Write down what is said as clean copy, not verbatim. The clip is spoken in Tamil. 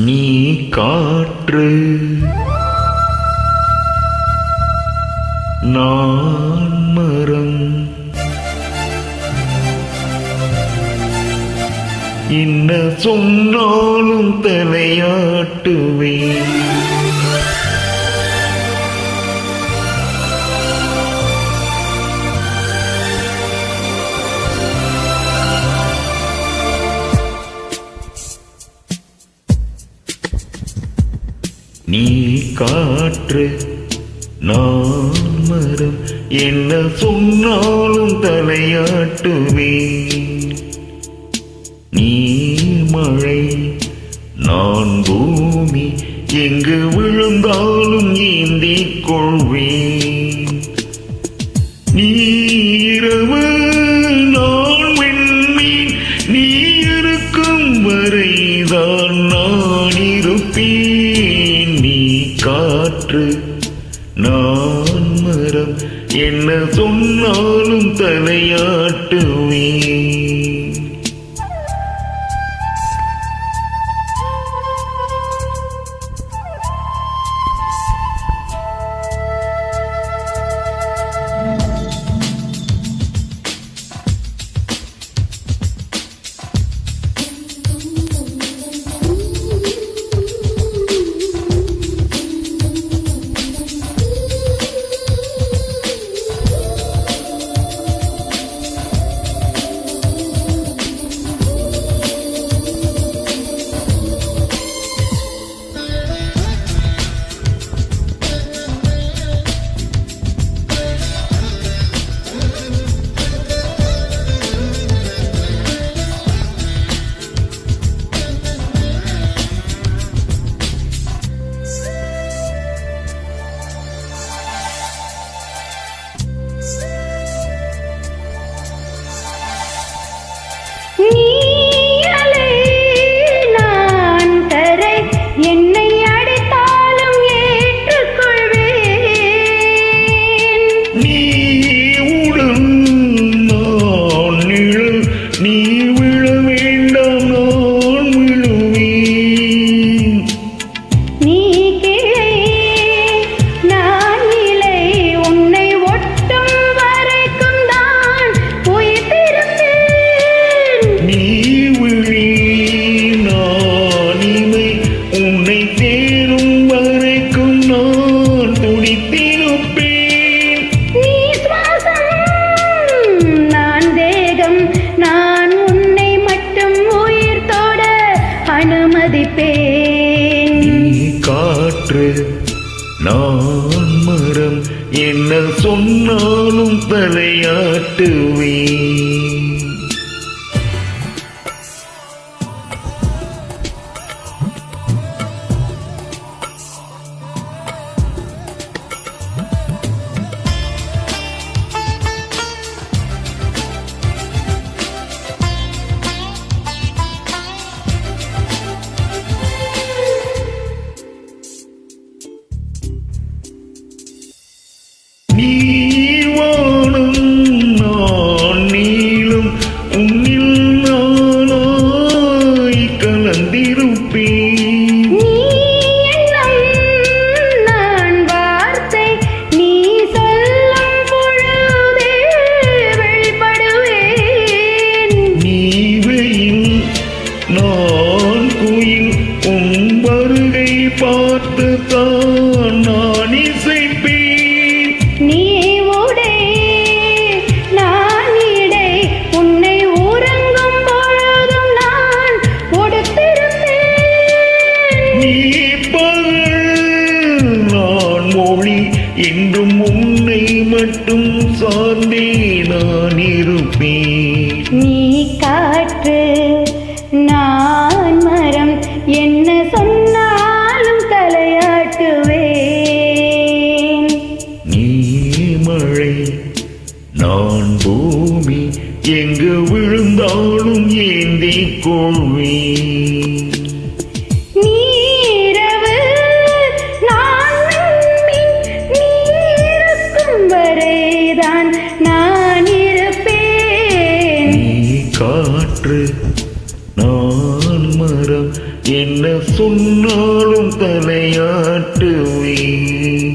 நீ காற்று நான் மரம், என்ன சொன்னாலும் தலையாட்டுவேன். நீ காற்று நான் மரம், என்ன சொன்னாலும் தலையாட்டுவேன். நீ மழை நான் பூமி, எங்கு விழுந்தாலும் ஏந்திக் கொள்வேன். நீ இரவு நான் விண்மீன், நீ இருக்கும் வரைதான் நான் இருப்பேன். நீ காற்று நான் மரம், என்ன சொன்னாலும் தலையாட்டுவேன். காற்று நான் மரம், என்ன சொன்னாலும் தலையாட்டுவேன். நீ வானம் நான் நீளும், உன்னில் நானாய் கலந்திருப்பேன். நான் வார்த்தை நீ சொல்லும் பொழுதே வெளிப்படுவேன். நீ வெயில் நான் குயில், உன் வருகை பார்த்து தான் நான் இசைப்பேன். நீ உடை நான் இடை, உன்னை உறங்கும் பொழுதும் நான் உடுத்திருப்பேன். நீ பகல் நான் மொழி, என்றும் உன்னை மட்டும் சார்ந்தே நான் இருப்பேன். நீ காற்று நான் மரம், என்ன சொன்னாலும் தலையாட்டுவேன். நீ மழை நான் பூமி, எங்கு விழுந்தாலும் ஏந்திக் கொள்வேன். நீரவு நான் விண்மீன், நீ இருக்கும் வரைதான் நான் இருப்பேன். நீ காற்று நான் மரம், என்ன சொன்னாலும் தலையாட்டுவேன்.